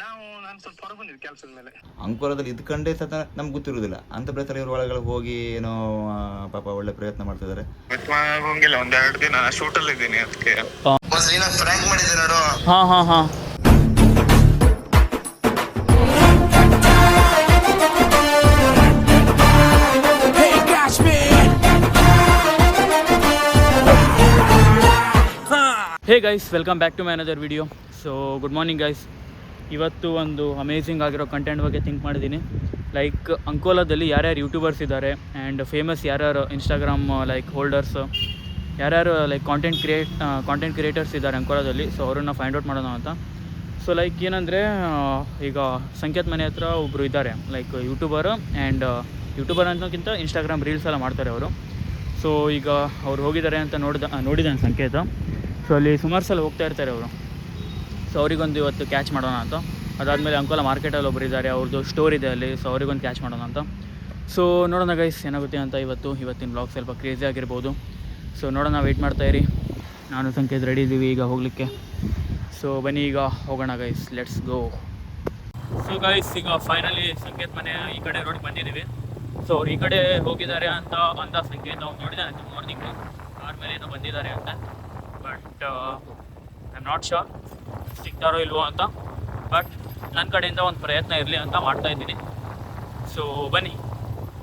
ನಾನು ಸ್ವಲ್ಪ ಹೊರ ಬಂದಿದ್ದೆ ಕೆಲಸದ ಮೇಲೆ. ಅಂಕೋಲದಲ್ಲಿ ಇದ್ಕೊಂಡೇ ಸತ ನಮ್ಗೆ ಗೊತ್ತಿರುವುದಿಲ್ಲ ಅಂತ ಪ್ರಕಾರ ಇವ್ರ ಒಳಗಡೆ ಹೋಗಿ ಏನೋ ಪಾಪ ಒಳ್ಳೆ ಪ್ರಯತ್ನ ಮಾಡ್ತಿದ್ದಾರೆ. ಹೋಗಿಲ್ಲ, ಒಂದೆರಡು ದಿನ ಶೂಟಲ್ಲಿ ಇದ್ದೀನಿ. ಅದಕ್ಕೆ ಫ್ರ್ಯಾಂಕ್ ಮಾಡಿದ್ದೆ ನೋಡು. ಹಾ hey guys, welcome back to my another video. So good morning guys. ಇವತ್ತು ಒಂದು ಅಮೇಝಿಂಗ್ ಆಗಿರೋ ಕಂಟೆಂಟ್ ಬಗ್ಗೆ ಥಿಂಕ್ ಮಾಡಿದ್ದೀನಿ. ಲೈಕ್ ಅಂಕೋಲಾದಲ್ಲಿ ಯಾರ್ಯಾರು ಯೂಟ್ಯೂಬರ್ಸ್ ಇದ್ದಾರೆ ಆ್ಯಂಡ್ ಫೇಮಸ್ ಯಾರ್ಯಾರು ಇನ್ಸ್ಟಾಗ್ರಾಮ್ ಲೈಕ್ ಹೋಲ್ಡರ್ಸ್, ಯಾರ್ಯಾರು ಲೈಕ್ ಕಾಂಟೆಂಟ್ ಕ್ರಿಯೇಟರ್ಸ್ ಇದ್ದಾರೆ ಅಂಕೋಲಾದಲ್ಲಿ, ಸೊ ಅವ್ರನ್ನ ಫೈಂಡ್ ಔಟ್ ಮಾಡೋಣ ಅಂತ. ಸೊ ಲೈಕ್ ಏನಂದರೆ, ಈಗ ಸಂಕೇತ್ ಮನೆ ಹತ್ರ ಒಬ್ಬರು ಇದ್ದಾರೆ ಲೈಕ್ ಯೂಟ್ಯೂಬರ್ ಯೂಟ್ಯೂಬರ್ ಅನ್ನೋಕ್ಕಿಂತ ಇನ್ಸ್ಟಾಗ್ರಾಮ್ ರೀಲ್ಸ್ ಎಲ್ಲ ಮಾಡ್ತಾರೆ ಅವರು. ಸೊ ಈಗ ಅವ್ರು ಹೋಗಿದ್ದಾರೆ ಅಂತ ನೋಡಿದ್ದಾನೆ ಸಂಕೇತ. ಸೊ ಅಲ್ಲಿ ಸುಮಾರು ಸಲ ಹೋಗ್ತಾ ಇರ್ತಾರೆ ಅವರು. ಸೊ ಅವರಿಗೊಂದು ಇವತ್ತು ಕ್ಯಾಚ್ ಮಾಡೋಣ ಅಂತ. ಅದಾದಮೇಲೆ ಅಂಕೋಲಾ ಮಾರ್ಕೆಟಲ್ಲಿ ಒಬ್ಬರು ಇದ್ದಾರೆ, ಅವ್ರದ್ದು ಸ್ಟೋರ್ ಇದೆ ಅಲ್ಲಿ. ಸೊ ಅವ್ರಿಗೊಂದು ಕ್ಯಾಚ್ ಮಾಡೋಣ ಅಂತ. ಸೊ ನೋಡೋಣ ಗೈಸ್ ಏನಾಗುತ್ತೆ ಅಂತ. ಇವತ್ತಿನ ಬ್ಲಾಗ್ ಸ್ವಲ್ಪ ಕ್ರೇಜಿ ಆಗಿರ್ಬೋದು. ಸೊ ನೋಡೋಣ, ವೆಯ್ಟ್ ಮಾಡ್ತಾಯಿರಿ. ನಾನು ಸಂಕೇತ್ ರೆಡಿ ಇದ್ದೀವಿ ಈಗ ಹೋಗಲಿಕ್ಕೆ. ಸೊ ಬನ್ನಿ ಈಗ ಹೋಗೋಣ guys, let's go. So guys, ಈಗ ಫೈನಲಿ ಸಂಕೇತ್ ಮನೆ ಈ ಕಡೆ ರೋಡಿಗೆ ಬಂದಿದ್ದೀವಿ. ಸೊ ಅವ್ರು ಈ ಕಡೆ ಹೋಗಿದ್ದಾರೆ ಅಂತ ಸಂಕೇತ ಅವ್ರು ನೋಡಿದ್ದಾನೆ ಮಾರ್ನಿಂಗು ಕಾರ್ ಮೇಲೆ ಏನೋ ಬಂದಿದ್ದಾರೆ ಅಂತ. But I am not sure ಸಿಗ್ತಾರೋ ಇಲ್ವೋ ಅಂತ. ಬಟ್ ನನ್ನ ಕಡೆಯಿಂದ ಒಂದು ಪ್ರಯತ್ನ ಇರಲಿ ಅಂತ ಮಾಡ್ತಾಯಿದ್ದೀನಿ. ಸೊ ಬನ್ನಿ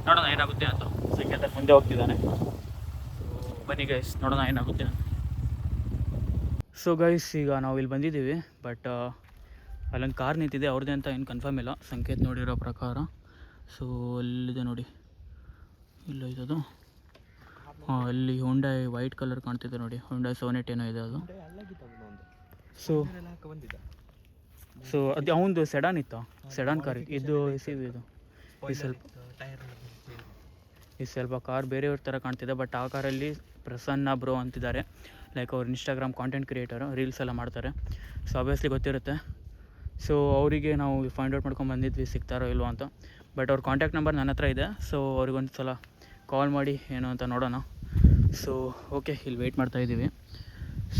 ನೋಡೋಣ ಏನಾಗುತ್ತೆ ಅಂತ. ಸಂಕೇತ ಮುಂದೆ ಹೋಗ್ತಿದ್ದಾನೆ. ಸೊ ಬನ್ನಿ ಗೈಸ್, ನೋಡೋಣ ಏನಾಗುತ್ತೆ ಅಂತ. ಸೊ ಗೈಸ್, ಈಗ ನಾವು ಇಲ್ಲಿ ಬಂದಿದ್ದೀವಿ. ಬಟ್ ಅಲ್ಲೊಂದು ಕಾರ್ ನಿಂತಿದೆ, ಅವ್ರದ್ದೇ ಅಂತ ಏನು ಕನ್ಫರ್ಮ್ ಇಲ್ಲ ಸಂಕೇತ್ ನೋಡಿರೋ ಪ್ರಕಾರ. ಸೊ ಅಲ್ಲಿದೆ ನೋಡಿ, ಇಲ್ಲ ಇದದು. ಅಲ್ಲಿ ಹೊಂಡೈ ವೈಟ್ ಕಲರ್ ಕಾಣ್ತಿದೆ ನೋಡಿ, ಹೊಂಡೈ 780 ಏನೋ ಇದೆ ಅದು. ಸೊ ಅದು ಅವನದು ಸೆಡಾನ್ ಇತ್ತು, ಸೆಡಾನ್ ಕಾರ್ ಇದು. ಈ ಸ್ವಲ್ಪ ಕಾರ್ ಬೇರೆಯವ್ರ ಥರ ಕಾಣ್ತಿದೆ. ಬಟ್ ಆ ಕಾರಲ್ಲಿ ಪ್ರಸನ್ನ ಬ್ರೋ ಅಂತಿದ್ದಾರೆ. ಲೈಕ್ ಅವ್ರು ಇನ್ಸ್ಟಾಗ್ರಾಮ್ ಕಾಂಟೆಂಟ್ ಕ್ರಿಯೇಟರು, ರೀಲ್ಸ್ ಎಲ್ಲ ಮಾಡ್ತಾರೆ. ಸೊ ಆಬ್ವಿಯಸ್ಲಿ ಗೊತ್ತಿರುತ್ತೆ. ಸೊ ಅವರಿಗೆ ನಾವು ಫೈಂಡ್ ಔಟ್ ಮಾಡ್ಕೊಂಡು ಬಂದಿದ್ವಿ ಸಿಗ್ತಾರೋ ಇಲ್ವೋ ಅಂತ. ಬಟ್ ಅವ್ರ ಕಾಂಟ್ಯಾಕ್ಟ್ ನಂಬರ್ ನನ್ನ ಹತ್ರ ಇದೆ. ಸೊ ಅವ್ರಿಗೊಂದು ಸಲ ಕಾಲ್ ಮಾಡಿ ಏನು ಅಂತ ನೋಡೋಣ. ಸೊ ಓಕೆ, ಇಲ್ಲಿ ವೆಯ್ಟ್ ಮಾಡ್ತಾಯಿದ್ದೀವಿ.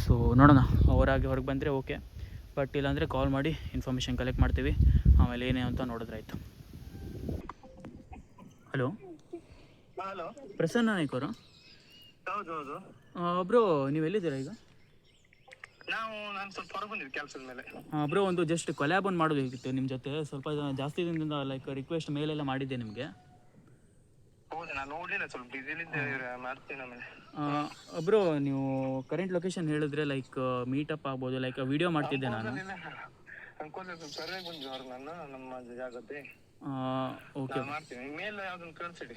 ಸೊ ನೋಡೋಣ, ಅವರಾಗಿ ಹೊರಗೆ ಬಂದರೆ ಓಕೆ, ಬಟ್ ಇಲ್ಲಾಂದರೆ ಕಾಲ್ ಮಾಡಿ ಇನ್ಫಾರ್ಮೇಷನ್ ಕಲೆಕ್ಟ್ ಮಾಡ್ತೀವಿ. ಆಮೇಲೆ ಏನೇ ಅಂತ ನೋಡಿದ್ರೆ ಆಯಿತು. ಹಲೋ ಪ್ರಸನ್ನ ನಾಯ್ಕ ಅವರು? ಹೌದು. ಬ್ರೋ ನೀವು ಎಲ್ಲಿದ್ದೀರಾ ಈಗ? ನಾನು ಸ್ವಲ್ಪ ಹೊರ ಬಂದಿದ್ದೆ ಕೆಲಸದ ಮೇಲೆ. ಬ್ರೋ ಒಂದು ಜಸ್ಟ್ ಕೊಲ್ಯಾಬ್ ಒಂದು ಮಾಡೋದಿತ್ತು ನಿಮ್ಮ ಜೊತೆ. ಸ್ವಲ್ಪ ಜಾಸ್ತಿ ದಿನದಿಂದ ಲೈಕ್ ರಿಕ್ವೆಸ್ಟ್ ಮೇಲೆಲ್ಲ ಮಾಡಿದ್ದೆ ನಿಮಗೆ. ಹೌದು, ನಾನು ನೋಡಲಿಲ್ಲ, ಸ್ವಲ್ಪ ಬಿಸಿಲಿದ್ದೆ, ಮಾಡ್ತೀನಿ ಆಮೇಲೆ. ಬ್ರೋ ನೀವು ಕರೆಂಟ್ ಲೊಕೇಶನ್ ಹೇಳಿದ್ರೆ ಲೈಕ್ ಮೀಟಪ್ ಆಗ್ಬೋದು. ಲೈಕ್ ವಿಡಿಯೋ ಮಾಡ್ತಿದ್ದೆ ನಾನು. ಸರ್ವೆ ಬಂದಿದ್ದವ್ರು ನಾನು ನಮ್ಮ ಜಾಗಕ್ಕೆ. ಓಕೆ ಮಾಡ್ತೀನಿ, ಮೇಲ್ ಯಾವ್ದನ್ನು ಕಳಿಸಿಡಿ.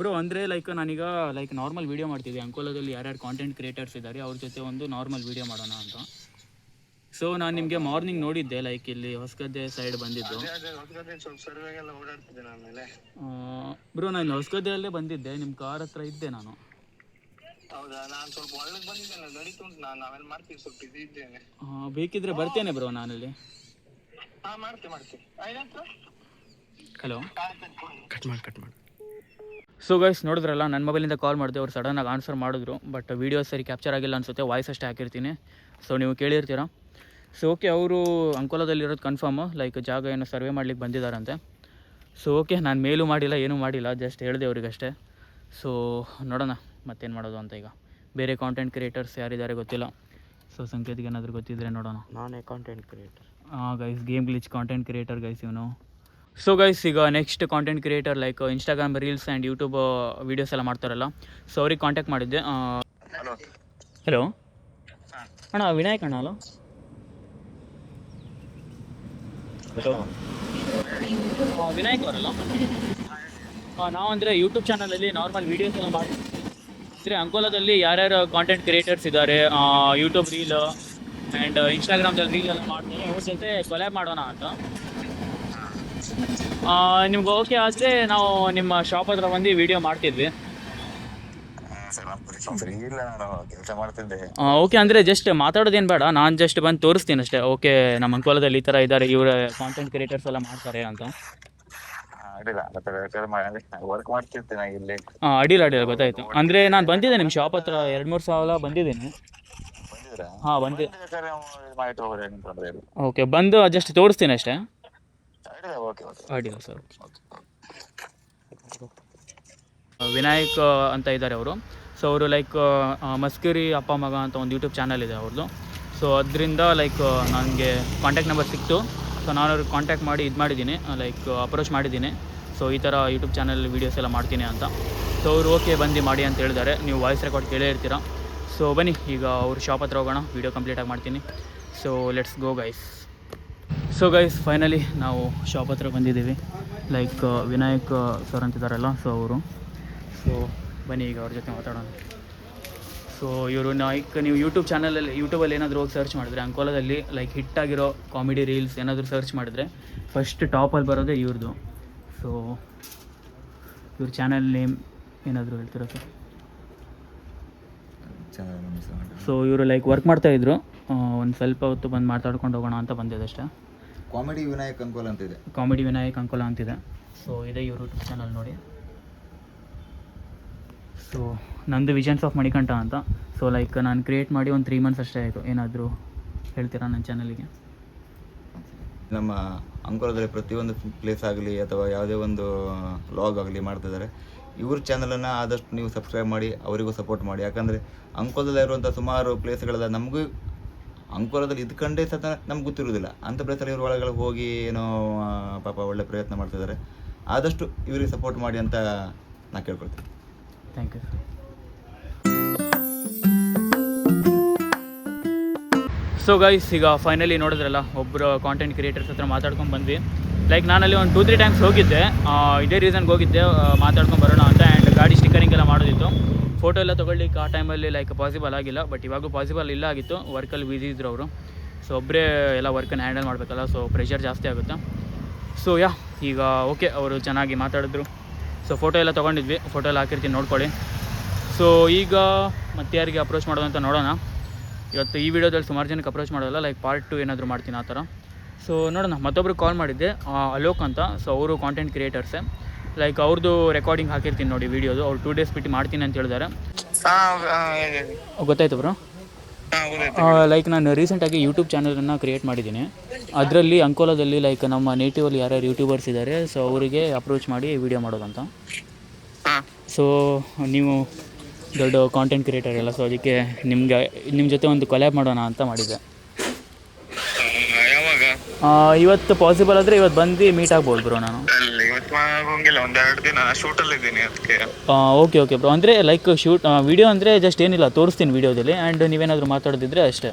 ಬ್ರೋ ಅಂದರೆ ಲೈಕ್ ನಾನೀಗ ಲೈಕ್ ನಾರ್ಮಲ್ ವೀಡಿಯೋ ಮಾಡ್ತಿದ್ದೆ. ಅಂಕೋಲಾದಲ್ಲಿ ಯಾರ್ಯಾರು ಕಾಂಟೆಂಟ್ ಕ್ರಿಯೇಟರ್ಸ್ ಇದ್ದಾರೆ ಅವ್ರ ಜೊತೆ ಒಂದು ನಾರ್ಮಲ್ ವೀಡಿಯೋ ಮಾಡೋಣ ಅಂತ. ಸೊ ನಾನು ನಿಮಗೆ ಮಾರ್ನಿಂಗ್ ನೋಡಿದ್ದೆ, ಲೈಕ್ ಇಲ್ಲಿ ಹೊಸಗದ್ದೆ ಸೈಡ್ ಬಂದಿದ್ದು. ಸರ್ವೆಗೆಲ್ಲ ಓಡಾಡ್ತಿದ್ದೆ ಆಮೇಲೆ. ಬ್ರೋ ನಾನು ಹೊಸಗದ್ದೆಯಲ್ಲೇ ಬಂದಿದ್ದೆ, ನಿಮ್ಮ ಕಾರ್ ಹತ್ರ ಇದ್ದೆ ನಾನು. ಹೌದಾ, ನಾನು ಸ್ವಲ್ಪ ಒಳಗೆ ಬಂದಿದ್ದೇನೆ, ನಡೀತು ಉಂಟು. ನಾನು ಆಮೇಲೆ ಮಾಡ್ತೀನಿ, ಸ್ವಲ್ಪ ಬಿಸಿ ಇದ್ದೇನೆ. ಬೇಕಿದ್ರೆ ಬರ್ತೇನೆ ಬ್ರೋ ನಾನಲ್ಲಿ. ಮಾಡ್ತೀನಿ. ಹಲೋ, ಕಟ್ ಮಾಡಿ. ಸೊ ಗೈಸ್ ನೋಡಿದ್ರಲ್ಲ, ನನ್ನ ಮೊಬೈಲಿಂದ ಕಾಲ್ ಮಾಡಿದೆ, ಅವ್ರು ಸಡನ್ನಾಗಿ ಆನ್ಸರ್ ಮಾಡಿದ್ರು. ಬಟ್ ವೀಡಿಯೋ ಸರಿ ಕ್ಯಾಪ್ಚರ್ ಆಗಿಲ್ಲ ಅನಿಸುತ್ತೆ, ವಾಯ್ಸ್ ಅಷ್ಟೇ ಹಾಕಿರ್ತೀನಿ. ಸೊ ನೀವು ಕೇಳಿರ್ತೀರಾ. ಸೊ ಓಕೆ, ಅವರು ಅಂಕೋಲಾದಲ್ಲಿರೋದು ಕನ್ಫರ್ಮು. ಲೈಕ್ ಜಾಗ ಏನೋ ಸರ್ವೆ ಮಾಡ್ಲಿಕ್ಕೆ ಬಂದಿದ್ದಾರಂತೆ. ಸೊ ಓಕೆ, ನಾನು ಮೇಲೂ ಮಾಡಿಲ್ಲ, ಏನೂ ಮಾಡಿಲ್ಲ, ಜಸ್ಟ್ ಹೇಳಿದೆ ಅವ್ರಿಗಷ್ಟೇ. ಸೊ ನೋಡೋಣ ಮತ್ತೇನು ಮಾಡೋದು ಅಂತ. ಈಗ ಬೇರೆ ಕಾಂಟೆಂಟ್ ಕ್ರಿಯೇಟರ್ಸ್ ಯಾರಿದ್ದಾರೆ ಗೊತ್ತಿಲ್ಲ. ಸೊ ಸಂಕೇತಿಗೆ ಏನಾದರೂ ಗೊತ್ತಿದ್ದರೆ ನೋಡೋಣ. ನಾನೇ content creator. Guys, game glitch content creator guys ಇವನು. ಸೊ ಗೈಸ್, ಈಗ next content creator like Instagram reels and YouTube videos ಎಲ್ಲ ಮಾಡ್ತಾರಲ್ಲ. ಸೊ ಅವ್ರಿಗೆ ಕಾಂಟ್ಯಾಕ್ಟ್ ಮಾಡಿದ್ದೆ. ಹಲೋ ಅಣ್ಣ, ವಿನಾಯಕ್ ಅಣ್ಣ ಅಲ್ಲ? ವಿನಾಯಕ್ ಅವರಲ್ಲ? ನಾವು ಅಂದರೆ ಯೂಟ್ಯೂಬ್ ಚಾನಲಲ್ಲಿ ನಾರ್ಮಲ್ ವೀಡಿಯೋಸ್ ಎಲ್ಲ ಮಾಡ್ತೀವಿ. ಅಂಕೋಲಾದಲ್ಲಿ ಯಾರ್ಯಾರು ಕಾಂಟೆಂಟ್ ಕ್ರಿಯೇಟರ್ಸ್ ಇದ್ದಾರೆ, ಯೂಟ್ಯೂಬ್ ರೀಲ್ ಆ್ಯಂಡ್ ಇನ್ಸ್ಟಾಗ್ರಾಮ್ದಲ್ಲಿ ರೀಲ್ ಎಲ್ಲ ಮಾಡ್ತಾರೆ, ಅವ್ರ ಜೊತೆ ಕೊಲ್ಯಾಬ್ ಮಾಡೋಣ ಅಂತ. ನಿಮ್ಗೆ ಓಕೆ ಆದರೆ ನಾವು ನಿಮ್ಮ ಶಾಪ್ ಹತ್ರ ಬಂದು ವೀಡಿಯೋ ಮಾಡ್ತಿದ್ವಿ. ಓಕೆ ಅಂದರೆ ಜಸ್ಟ್ ಮಾತಾಡೋದೇನು ಬೇಡ, ನಾನು ಜಸ್ಟ್ ಬಂದು ತೋರಿಸ್ತೀನಿ ಅಷ್ಟೇ. ಓಕೆ, ನಮ್ಮ ಅಂಕೋಲಾದಲ್ಲಿ ಈ ಥರ ಇದ್ದಾರೆ, ಇವರ ಕಾಂಟೆಂಟ್ ಕ್ರಿಯೇಟರ್ಸ್ ಎಲ್ಲ ಮಾಡ್ತಾರೆ ಅಂತ. ಅಡಿಲ್ಲ ಗೊತ್ತಾಯ್ತು. ಅಂದರೆ ನಾನು ಬಂದಿದ್ದೆ ನಿಮ್ಮ ಶಾಪ್ ಹತ್ರ 2-3 ಸಲ ಬಂದಿದ್ದೀನಿ. ಹಾಂ ಬಂದಿದ್ದೆ. ಓಕೆ, ಬಂದು ಜಸ್ಟ್ ತೋರಿಸ್ತೀನಿ ಅಷ್ಟೇ. ಓಕೆ ಓಕೆ ಅಡ್ಡಿಲ್ಲ ಸರ್. ವಿನಾಯಕ್ ಅಂತ ಇದ್ದಾರೆ ಅವರು. ಸೊ ಅವರು ಲೈಕ್ ಮಸ್ಕಿರಿ ಅಪ್ಪ ಮಗ ಅಂತ ಒಂದು ಯೂಟ್ಯೂಬ್ ಚಾನಲ್ ಇದೆ ಅವ್ರದ್ದು. ಸೊ ಅದರಿಂದ ಲೈಕ್ ನನಗೆ ಕಾಂಟ್ಯಾಕ್ಟ್ ನಂಬರ್ ಸಿಕ್ತು. ಸೊ ನಾನು ಅವ್ರಿಗೆ ಕಾಂಟ್ಯಾಕ್ಟ್ ಮಾಡಿ ಇದು ಮಾಡಿದ್ದೀನಿ, ಲೈಕ್ ಅಪ್ರೋಚ್ ಮಾಡಿದ್ದೀನಿ. ಸೊ ಈ ಥರ ಯೂಟ್ಯೂಬ್ ಚಾನಲ್ ವೀಡಿಯೋಸ್ ಎಲ್ಲ ಮಾಡ್ತೀನಿ ಅಂತ. ಸೊ ಅವರು ಓಕೆ ಬಂದು ಮಾಡಿ ಅಂತ ಹೇಳಿದ್ದಾರೆ. ನೀವು ವಾಯ್ಸ್ ರೆಕಾರ್ಡ್ ಕೇಳೇ ಇರ್ತೀರ. ಸೊ ಬನ್ನಿ ಈಗ ಅವ್ರ ಶಾಪ್ ಹತ್ರ ಹೋಗೋಣ, ವೀಡಿಯೋ ಕಂಪ್ಲೀಟಾಗಿ ಮಾಡ್ತೀನಿ. So let's go guys. So guys finally ನಾವು ಶಾಪ್ ಹತ್ರ ಬಂದಿದ್ದೀವಿ. ಲೈಕ್ ವಿನಾಯಕ್ ಸರ್ ಅಂತಿದ್ದಾರಲ್ಲ, ಸೊ ಅವರು. ಸೊ ಬನ್ನಿ ಈಗ ಅವ್ರ ಜೊತೆ ಮಾತಾಡೋಣ. ಸೊ ಇವರು ಲೈಕ್ ನೀವು ಯೂಟ್ಯೂಬಲ್ಲಿ ಏನಾದರೂ ಹೋಗಿ ಸರ್ಚ್ ಮಾಡಿದ್ರೆ ಅಂಕೋಲಾದಲ್ಲಿ ಲೈಕ್ ಹಿಟ್ಟಾಗಿರೋ ಕಾಮಿಡಿ ರೀಲ್ಸ್ ಏನಾದರೂ ಸರ್ಚ್ ಮಾಡಿದ್ರೆ ಫಸ್ಟ್ ಟಾಪಲ್ಲಿ ಬರೋದೇ ಇವ್ರದ್ದು. ಸೊ ಇವ್ರ ಚಾನಲ್ ನೇಮ್ ಏನಾದರೂ ಹೇಳ್ತೀರಾ ಸರ್? ಸೊ ಇವರು ಲೈಕ್ ವರ್ಕ್ ಮಾಡ್ತಾಯಿದ್ರು, ಒಂದು ಸ್ವಲ್ಪ ಹೊತ್ತು ಬಂದು ಮಾತಾಡ್ಕೊಂಡು ಹೋಗೋಣ ಅಂತ ಬಂದಿದೆ ಅಷ್ಟೇ. ಕಾಮಿಡಿ ವಿನಾಯಕ್ ಅಂಕೋಲ ಅಂತಿದೆ. ಕಾಮಿಡಿ ವಿನಾಯಕ್ ಅಂಕೋಲ ಅಂತಿದೆ. ಸೊ ಇದೇ ಇವ್ರ ಯೂಟ್ಯೂಬ್ ಚಾನಲ್ ನೋಡಿ. ಸೊ ನಂದು ವಿಷನ್ಸ್ ಆಫ್ ಮಣಿಕಂಠ ಅಂತ. ಸೊ ಲೈಕ್ ನಾನು ಕ್ರಿಯೇಟ್ ಮಾಡಿ ಒಂದು 3 months ಅಷ್ಟೇ ಆಯಿತು. ಏನಾದರೂ ಹೇಳ್ತೀರಾ ನನ್ನ ಚಾನಲಿಗೆ? ನಮ್ಮ ಅಂಕೋಲದಲ್ಲಿ ಪ್ರತಿಯೊಂದು ಪ್ಲೇಸ್ ಆಗಲಿ ಅಥವಾ ಯಾವುದೇ ಒಂದು ವ್ಲಾಗ್ ಆಗಲಿ ಮಾಡ್ತಿದ್ದಾರೆ. ಇವ್ರ ಚಾನಲನ್ನು ಆದಷ್ಟು ನೀವು ಸಬ್ಸ್ಕ್ರೈಬ್ ಮಾಡಿ, ಅವರಿಗೂ ಸಪೋರ್ಟ್ ಮಾಡಿ. ಯಾಕಂದರೆ ಅಂಕೋಲದಲ್ಲಿರುವಂಥ ಸುಮಾರು ಪ್ಲೇಸ್ಗಳೆಲ್ಲ ನಮಗೂ ಅಂಕೋಲದಲ್ಲಿ ಇದ್ಕೊಂಡೇ ಸಹ ನಮ್ಗೆ ಗೊತ್ತಿರೋದಿಲ್ಲ. ಅಂಥ ಪ್ಲೇಸಲ್ಲಿ ಇವ್ರ ಒಳಗಡೆ ಹೋಗಿ ಏನೋ ಪಾಪ ಒಳ್ಳೆ ಪ್ರಯತ್ನ ಮಾಡ್ತಿದ್ದಾರೆ. ಆದಷ್ಟು ಇವರಿಗೆ ಸಪೋರ್ಟ್ ಮಾಡಿ ಅಂತ ನಾನು ಕೇಳ್ಕೊಳ್ತೀನಿ. Thank you sir. So guys ಈಗ ಫೈನಲಿ ನೋಡಿದ್ರಲ್ಲ, ಒಬ್ಬರು ಕಾಂಟೆಂಟ್ ಕ್ರಿಯೇಟರ್ಸ್ ಹತ್ರ ಮಾತಾಡ್ಕೊಂಡು ಬಂದ್ವಿ. ಲೈಕ್ ನಾನಲ್ಲಿ ಒಂದು 2-3 times ಹೋಗಿದ್ದೆ, ಇದೇ ರೀಸನ್ಗೆ ಹೋಗಿದ್ದೆ, ಮಾತಾಡ್ಕೊಂಡು ಬರೋಣ ಅಂತ. ಆ್ಯಂಡ್ ಗಾಡಿ ಸ್ಟಿಕ್ಕರಿಂಗ್ ಎಲ್ಲ ಮಾಡೋದಿತ್ತು. ಫೋಟೋ ಎಲ್ಲ ತೊಗೊಳ್ಳಿಕ್ಕೆ ಆ ಟೈಮಲ್ಲಿ ಲೈಕ್ ಪಾಸಿಬಲ್ ಆಗಿಲ್ಲ. ಬಟ್ ಇವಾಗೂ ಪಾಸಿಬಲ್ ಇಲ್ಲ ಆಗಿತ್ತು, ವರ್ಕಲ್ಲಿ ಬ್ಯುಸಿ ಇದ್ರು ಅವರು. ಸೊ ಒಬ್ಬರೇ ಎಲ್ಲ ವರ್ಕನ್ನು ಹ್ಯಾಂಡಲ್ ಮಾಡಬೇಕಲ್ಲ, ಸೊ ಪ್ರೆಷರ್ ಜಾಸ್ತಿ ಆಗುತ್ತೆ. ಸೊ ಈಗ ಓಕೆ, ಅವರು ಚೆನ್ನಾಗಿ ಮಾತಾಡಿದ್ರು. ಸೊ ಫೋಟೋ ಎಲ್ಲ ತೊಗೊಂಡಿದ್ವಿ, ಫೋಟೋ ಎಲ್ಲ ಹಾಕಿರ್ತೀನಿ ನೋಡ್ಕೊಳ್ಳಿ. ಸೊ ಈಗ ಮತ್ತೆ ಯಾರಿಗೆ ಅಪ್ರೋಚ್ ಮಾಡೋದು ಅಂತ ನೋಡೋಣ. ಇವತ್ತು ಈ ವಿಡಿಯೋದಲ್ಲಿ ಸುಮಾರು ಜನಕ್ಕೆ ಅಪ್ರೋಚ್ ಮಾಡೋಲ್ಲ, ಲೈಕ್ ಪಾರ್ಟ್ 2 ಏನಾದರೂ ಮಾಡ್ತೀನಿ ಆ ಥರ. ಸೊ ನೋಡೋಣ. ಮತ್ತೊಬ್ರಿಗೆ ಕಾಲ್ ಮಾಡಿದ್ದೆ, ಅಲೋಕ್ ಅಂತ. ಸೊ ಅವರು ಕಾಂಟೆಂಟ್ ಕ್ರಿಯೇಟರ್ಸೇ. ಲೈಕ್ ಅವ್ರದ್ದು ರೆಕಾರ್ಡಿಂಗ್ ಹಾಕಿರ್ತೀನಿ ನೋಡಿ ವೀಡಿಯೋದು. ಅವ್ರು 2 days ಬಿಟ್ಟು ಮಾಡ್ತೀನಿ ಅಂತ ಹೇಳಿದ್ದಾರೆ. ಗೊತ್ತಾಯ್ತು ಬ್ರೋ? ಲೈಕ್ ನಾನು ರೀಸೆಂಟಾಗಿ ಯೂಟ್ಯೂಬ್ ಚಾನಲನ್ನು ಕ್ರಿಯೇಟ್ ಮಾಡಿದ್ದೀನಿ. ಅದರಲ್ಲಿ ಅಂಕೋಲಾದಲ್ಲಿ ಲೈಕ್ ನಮ್ಮ ನೇಟಿವಲ್ಲಿ ಯಾರ್ಯಾರು ಯೂಟ್ಯೂಬರ್ಸ್ ಇದ್ದಾರೆ, ಸೊ ಅವರಿಗೆ ಅಪ್ರೋಚ್ ಮಾಡಿ ವೀಡಿಯೋ ಮಾಡೋದಂತ. ಸೊ ನೀವು ದೊಡ್ಡ ಕಾಂಟೆಂಟ್ ಕ್ರಿಯೇಟರ್ ಎಲ್ಲ, ಸೊ ಅದಕ್ಕೆ ನಿಮ್ಮ ಜೊತೆ ಒಂದು ಕೊಲ್ಯಾಬ್ ಮಾಡೋಣ ಅಂತ ಮಾಡಿದ್ದೆ. ಇವತ್ತು ಪಾಸಿಬಲ್ ಆದರೆ ಇವತ್ತು ಬಂದು ಮೀಟ್ ಆಗ್ಬೋದು ಬ್ರೋ. ನಾನು ಓಕೆ ಓಕೆ ಬ್ರೋ. ಅಂದರೆ ಲೈಕ್ ವಿಡಿಯೋ ಅಂದರೆ ಜಸ್ಟ್ ಏನಿಲ್ಲ, ತೋರಿಸ್ತೀನಿ ವಿಡಿಯೋದಲ್ಲಿ. ಆ್ಯಂಡ್ ನೀವೇನಾದರೂ ಮಾತಾಡೋದಿದ್ರೆ ಅಷ್ಟೇ.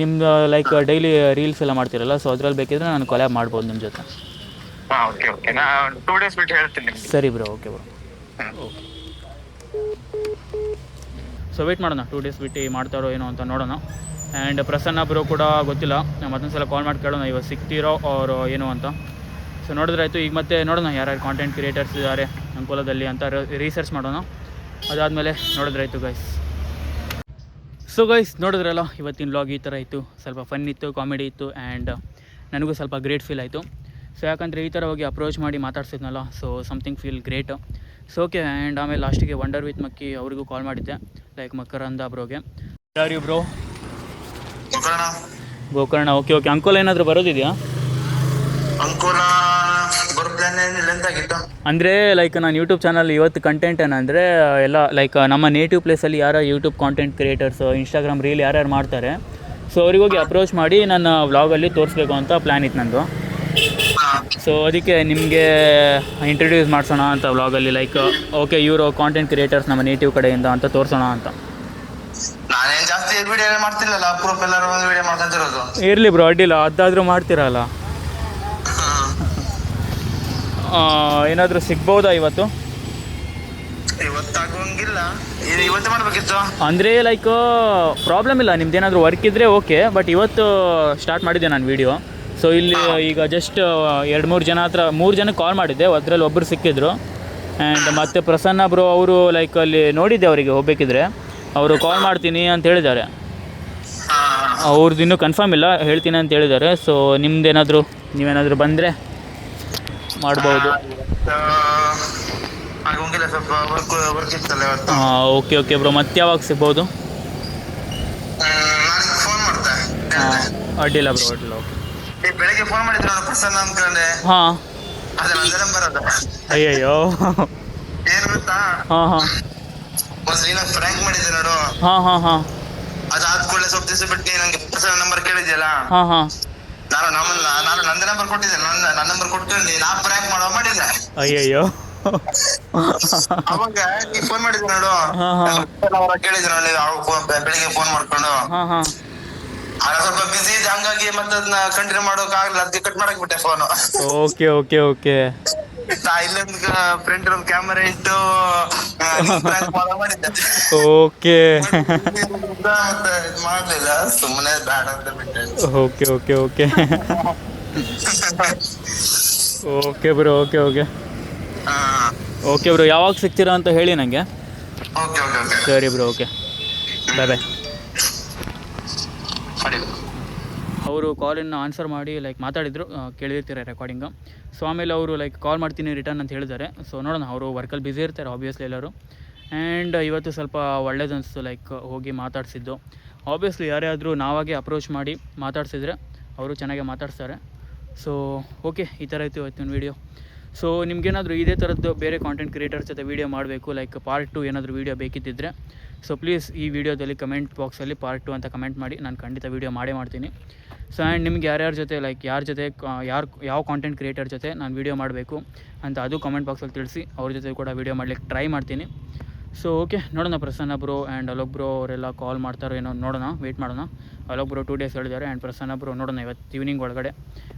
ನಿಮ್ದು ಲೈಕ್ ಡೈಲಿ ರೀಲ್ಸ್ ಎಲ್ಲ ಮಾಡ್ತೀರಲ್ಲ, ಸೊ ಅದ್ರಲ್ಲಿ ಬೇಕಿದ್ರೆ ನಾನು ಕೊಲ್ಯಾಬ್ ಮಾಡ್ಬೋದು ನಿಮ್ಮ ಜೊತೆ. ಸರಿ bro, okay bro. Okay, so wait ಮಾಡೋಣ. 2 days ಬಿಟ್ಟು ಮಾಡ್ತಾರೋ ಏನೋ ಅಂತ ನೋಡೋಣ. ಆ್ಯಂಡ್ ಪ್ರಸನ್ನ ಬ್ರೋ ಕೂಡ ಗೊತ್ತಿಲ್ಲ, ಮತ್ತೊಂದು ಸಲ ಕಾಲ್ ಮಾಡಿ ಕೇಳೋಣ ಇವಾಗ ಸಿಗ್ತೀರೋ ಅವರು ಏನು ಅಂತ. ಸೊ ನೋಡಿದ್ರೆ ಆಯಿತು. ಈಗ ಮತ್ತೆ ನೋಡೋಣ ಯಾರ್ಯಾರು ಕಾಂಟೆಂಟ್ ಕ್ರಿಯೇಟರ್ಸ್ ಇದ್ದಾರೆ ಅಂಕೋಲಾದಲ್ಲಿ ಅಂತ ರಿಸರ್ಚ್ ಮಾಡೋಣ. ಅದಾದಮೇಲೆ ನೋಡಿದ್ರೆ ಆಯಿತು ಗೈಸ್. ಸೊ ಗೈಸ್ ನೋಡಿದ್ರಲ್ಲ, ಇವತ್ತಿನ ವ್ಲಾಗ್ ಈ ಥರ ಇತ್ತು. ಸ್ವಲ್ಪ ಫನ್ ಇತ್ತು, ಕಾಮಿಡಿ ಇತ್ತು, ಆ್ಯಂಡ್ ನನಗೂ ಸ್ವಲ್ಪ ಗ್ರೇಟ್ ಫೀಲ್ ಆಯಿತು. ಸೊ ಯಾಕಂದರೆ ಈ ಥರ ಹೋಗಿ ಅಪ್ರೋಚ್ ಮಾಡಿ ಮಾತಾಡ್ಸಿದ್ನಲ್ಲ, so something feel great. So okay. And ಆಮೇಲೆ ಲಾಸ್ಟಿಗೆ ವಂಡರ್ ವಿತ್ ಮಕ್ಕಿ ಅವರಿಗೂ ಕಾಲ್ ಮಾಡಿದ್ದೆ, ಲೈಕ್ ಮಕರಂದ ಬ್ರೋಗೆ. ಯಾರು bro? Gokarna. Okay okay. Ankola ಏನಾದರೂ ಬರೋದಿದೆಯಾ? ಅಂದರೆ ಲೈಕ್ ನಾನು ಯೂಟ್ಯೂಬ್ ಚಾನಲ್ ಇವತ್ತು ಕಂಟೆಂಟ್ ಏನಂದರೆ ಎಲ್ಲ ಲೈಕ್ ನಮ್ಮ ನೇಟಿವ್ ಪ್ಲೇಸಲ್ಲಿ ಯಾರು YouTube content creators, Instagram reel ಯಾರ್ಯಾರು ಮಾಡ್ತಾರೆ, ಸೊ ಅವ್ರಿಗೋಗಿ ಅಪ್ರೋಚ್ ಮಾಡಿ ನನ್ನ ವ್ಲಾಗಲ್ಲಿ ತೋರಿಸ್ಬೇಕು ಅಂತ ಪ್ಲ್ಯಾನ್ ಇತ್ತು ನಂದು. ಸೊ ಅದಕ್ಕೆ ನಿಮಗೆ ಇಂಟ್ರಡ್ಯೂಸ್ ಮಾಡಿಸೋಣ ಅಂತ ವ್ಲಾಗಲ್ಲಿ. ಲೈಕ್ ಓಕೆ, ಇವರು ಕಾಂಟೆಂಟ್ ಕ್ರಿಯೇಟರ್ಸ್ ನಮ್ಮ ನೇಟಿವ್ ಕಡೆಯಿಂದ ಅಂತ ತೋರಿಸೋಣ ಅಂತ. ಇರಲಿ ಬ್ರೋ, ಅಡ್ಡಿಲ್ಲ. ಅದಾದರೂ ಮಾಡ್ತೀರಲ್ಲ. ಏನಾದರೂ ಸಿಗ್ಬೋದಾ ಇವತ್ತು? ಅಂದರೆ ಲೈಕ್ ಪ್ರಾಬ್ಲಮ್ ಇಲ್ಲ, ನಿಮ್ದೇನಾದರೂ ವರ್ಕ್ ಇದ್ದರೆ ಓಕೆ. ಬಟ್ ಇವತ್ತು ಸ್ಟಾರ್ಟ್ ಮಾಡಿದ್ದೆ ನಾನು ವೀಡಿಯೋ. ಸೊ ಇಲ್ಲಿ ಈಗ ಜಸ್ಟ್ 2-3 ಜನ ಹತ್ರ 3 ಜನಕ್ಕೆ ಕಾಲ್ ಮಾಡಿದ್ದೆ, ಅದರಲ್ಲಿ ಒಬ್ಬರು ಸಿಕ್ಕಿದ್ರು. ಆ್ಯಂಡ್ ಮತ್ತು ಪ್ರಸನ್ನ ಬ್ರೋ ಅವರು ಲೈಕ್ ಅಲ್ಲಿ ನೋಡಿದ್ದೆ, ಅವರಿಗೆ ಹೋಗ್ಬೇಕಿದ್ರೆ ಅವರು ಕಾಲ್ ಮಾಡ್ತೀನಿ ಅಂತ ಹೇಳಿದ್ದಾರೆ. ಅವ್ರದ್ದು ಇನ್ನೂ ಕನ್ಫರ್ಮ್ ಇಲ್ಲ, ಹೇಳ್ತೀನಿ ಅಂತ ಹೇಳಿದ್ದಾರೆ. ಸೊ ನೀವೇನಾದರೂ ಬಂದರೆ ಮಾಡ್ಬೋದು. Okay okay bro. ಮತ್ತೆ ಯಾವಾಗ ಸಿಗ್ಬೋದು? ಅಡ್ಡಿಲ್ಲ ಬ್ರೋ, ಅಡ್ಡಿಲ್ಲ. ಓಕೆ. ಬೆಳಗ್ಗೆ ಫೋನ್ ಮಾಡಿದ್ರು ನಾನು ಪ್ರಸನ್ನ ಅನ್ಕೊಂಡೆ, ಹಾಂ. ಅದೇ ನಂದೇ ನಂಬರ್ ಅದು. ಅಯ್ಯಯ್ಯೋ. ಏನ್ ಗೊತ್ತಾ, ಹಾಂ ಹಾಂ ಒಂದ್ ನೀನು ಫ್ರ್ಯಾಂಕ್ ಮಾಡಿದ್ದೆ ನೋಡು, ಹಾಂ ಹಾಂ ಹಾಂ ಅದಾದ ಕೂಡಲೇ ಸ್ವಲ್ಪ ದಿವಸ ಬಿಟ್ಟು ನಂಗೆ ಪ್ರಸನ್ನ ನಂಬರ್ ಕೇಳಿದ್ಯಲ್ಲ, ಹಾಂ ಹಾಂ. ನಾನು ನಂದೇ ನಂಬರ್ ಕೊಟ್ಟಿದ್ದೆ, ನನ್ನ ನಂಬರ್ ಕೊಟ್ಟು ನಾ ಫ್ರ್ಯಾಂಕ್ ಮಾಡಿದ್ದೆ. ಅಯ್ಯಯ್ಯೋ. ಅವಾಗ ನೀ ಫೋನ್ ಮಾಡಿದ್ದೆ ನೋಡು, ಹಾಂ ಹಾಂ ಅವರ ಕೇಳಿದ್ರು ನೋಡಿ, ಬೆಳಿಗ್ಗೆ ಫೋನ್ ಮಾಡ್ಕೊಂಡು ಹಾಂ ಹಾಂ. ಸ್ವಲ್ಪ ಬಿಸಿ ಇದೆ, ಹಂಗಾಗಿ ಮತ್ತೆ ಅದನ್ನ ಕಂಟಿನ್ಯೂ ಮಾಡೋಕ್ ಆಗ್ಲಿಲ್ಲ, ಅದಕ್ಕೆ ಕಟ್ ಮಾಡಕ್ ಬಿಟ್ಟೆ ಫೋನು. Okay okay okay. ನಾ ಇಲ್ಲೊಂದು ಫ್ರಂಟ್ ಒಂದು ಕ್ಯಾಮರಾ ಇಟ್ಟು ಮಾಡಿದ್ದೆ. ಓಕೆ ಮತ್ತೆ ಇದ್ ಮಾಡ್ಲಿಲ್ಲ, ಸುಮ್ಮನೆ ಬೇಡ ಅಂತ ಬಿಟ್ಟೆ. Okay okay okay okay bro. Okay okay okay bro, ಯಾವಾಗ ಸಿಗ್ತೀರಾ ಅಂತ ಹೇಳಿ ನನಗೆ. ಓಕೆ ಓಕೆ ಓಕೆ ಸರಿ ಬ್ರೋ, ಓಕೆ ಬಾಯ್ ಬಾಯ್. ಅವರು ಕಾಲನ್ನು ಆನ್ಸರ್ ಮಾಡಿ ಲೈಕ್ ಮಾತಾಡಿದರು, ಕೇಳಿರ್ತೀರ ರೆಕಾರ್ಡಿಂಗು. ಸೊ ಆಮೇಲೆ ಅವರು ಲೈಕ್ ಕಾಲ್ ಮಾಡ್ತೀನಿ ರಿಟರ್ನ್ ಅಂತ ಹೇಳಿದ್ದಾರೆ. ಸೊ ನೋಡೋಣ, ಅವರು ವರ್ಕಲ್ಲಿ ಬ್ಯುಸಿ ಇರ್ತಾರೆ ಆಬ್ವಿಯಸ್ಲಿ ಎಲ್ಲರೂ. ಆ್ಯಂಡ್ ಇವತ್ತು ಸ್ವಲ್ಪ ಒಳ್ಳೇದು ಅನಿಸ್ತು ಲೈಕ್ ಹೋಗಿ ಮಾತಾಡಿಸಿದ್ದು. ಆಬ್ವಿಯಸ್ಲಿ ಯಾರೇ ಆದರೂ ನಾವಾಗೆ ಅಪ್ರೋಚ್ ಮಾಡಿ ಮಾತಾಡ್ಸಿದ್ರೆ ಅವರು ಚೆನ್ನಾಗೆ ಮಾತಾಡ್ತಾರೆ. ಸೊ ಓಕೆ, ಈ ಥರ ಇತ್ತು ಇವತ್ತಿನ ವೀಡಿಯೋ. ಸೊ ನಿಮ್ಗೇನಾದರೂ ಇದೇ ಥರದ್ದು ಬೇರೆ ಕಾಂಟೆಂಟ್ ಕ್ರಿಯೇಟರ್ಸ್ ಜೊತೆ ವೀಡಿಯೋ ಮಾಡಬೇಕು, ಲೈಕ್ ಪಾರ್ಟ್ 2 ಏನಾದರೂ ವೀಡಿಯೋ ಬೇಕಿದ್ದಿದ್ರೆ ಸೊ ಪ್ಲೀಸ್ ಈ ವಿಡಿಯೋದಲ್ಲಿ ಕಮೆಂಟ್ ಬಾಕ್ಸಲ್ಲಿ ಪಾರ್ಟ್ 2 ಅಂತ ಕಮೆಂಟ್ ಮಾಡಿ, ನಾನು ಖಂಡಿತ ವೀಡಿಯೋ ಮಾಡೇ ಮಾಡ್ತೀನಿ. ಸೊ ಆ್ಯಂಡ್ ನಿಮ್ಗೆ ಯಾರ್ಯಾರ ಜೊತೆ ಲೈಕ್ ಯಾರ ಜೊತೆ ಯಾವ ಕಾಂಟೆಂಟ್ ಕ್ರಿಯೇಟರ್ ಜೊತೆ ನಾನು ವೀಡಿಯೋ ಮಾಡಬೇಕು ಅಂತ ಅದು ಕಮೆಂಟ್ ಬಾಕ್ಸಲ್ಲಿ ತಿಳಿಸಿ, ಅವ್ರ ಜೊತೆ ಕೂಡ ವೀಡಿಯೋ ಮಾಡಲಿಕ್ಕೆ ಟ್ರೈ ಮಾಡ್ತೀನಿ. ಸೊ ಓಕೆ, ನೋಡೋಣ. Prasanna bro and Alok bro ಅವರೆಲ್ಲ ಕಾಲ್ ಮಾಡ್ತಾರೋ ಏನೋ ನೋಡೋಣ, ವೆಯ್ಟ್ ಮಾಡೋಣ. ಅಲೋಕ್ ಬ್ರೋ 2 ಡೇಸ್ ಹೇಳಿದ್ದಾರೆ, ಆ್ಯಂಡ್ ಪ್ರಸನ್ನ ಬ್ರೋ ನೋಡೋಣ ಇವತ್ತು ಈವ್ನಿಂಗ್ ಒಳಗಡೆ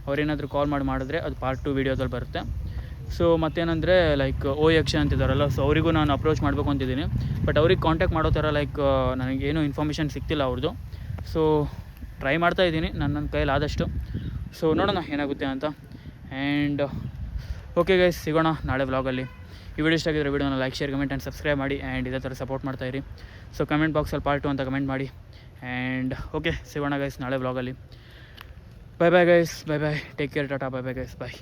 ಅವ್ರೇನಾದರೂ ಕಾಲ್ ಮಾಡಿದ್ರೆ ಅದು ಪಾರ್ಟ್ 2 ವೀಡಿಯೋದಲ್ಲಿ ಬರುತ್ತೆ. ಸೊ ಮತ್ತೇನಂದರೆ ಲೈಕ್ ಯಕ್ಷ ಅಂತಿದ್ದಾರಲ್ಲ, ಸೊ ಅವರಿಗೂ ನಾನು ಅಪ್ರೋಚ್ ಮಾಡಬೇಕು ಅಂತಿದ್ದೀನಿ. ಬಟ್ ಅವ್ರಿಗೆ ಕಾಂಟ್ಯಾಕ್ಟ್ ಮಾಡೋ ಥರ ಲೈಕ್ ನನಗೇನು ಇನ್ಫಾರ್ಮೇಷನ್ ಸಿಗ್ತಿಲ್ಲ ಅವ್ರದ್ದು. ಸೊ ಟ್ರೈ ಮಾಡ್ತಾಯಿದ್ದೀನಿ ನನ್ನ ಕೈಯಲ್ಲಿ ಆದಷ್ಟು. ಸೊ ನೋಡೋಣ ಏನಾಗುತ್ತೆ ಅಂತ. ಆ್ಯಂಡ್ ಓಕೆ ಗೈಸ್, ಸಿಗೋಣ ನಾಳೆ ವ್ಲಾಗಲ್ಲಿ. ಈ ವಿಡಿಯೋ ಇಷ್ಟ ಆಗಿದ್ರೆ ವಿಡಿಯೋನ like, share, comment and subscribe ಮಾಡಿ. ಆ್ಯಂಡ್ ಇದೇ ಥರ ಸಪೋರ್ಟ್ ಮಾಡ್ತಾಯಿರಿ. ಸೊ ಕಮೆಂಟ್ ಬಾಕ್ಸಲ್ಲಿ ಪಾರ್ಟ್ 2 ಅಂತ ಕಮೆಂಟ್ ಮಾಡಿ. ಆ್ಯಂಡ್ ಓಕೆ, ಸಿಗೋಣ ಗೈಸ್ ನಾಳೆ ವ್ಲಾಗಲ್ಲಿ. ಬಾಯ್ ಬಾಯ್ ಗೈಸ್, ಬಾಯ್ ಬಾಯ್, ಟೇಕ್ ಕೇರ್, ಟಾಟಾ, ಬಾಯ್ ಬಾಯ್ ಗೈಸ್, ಬಾಯ್.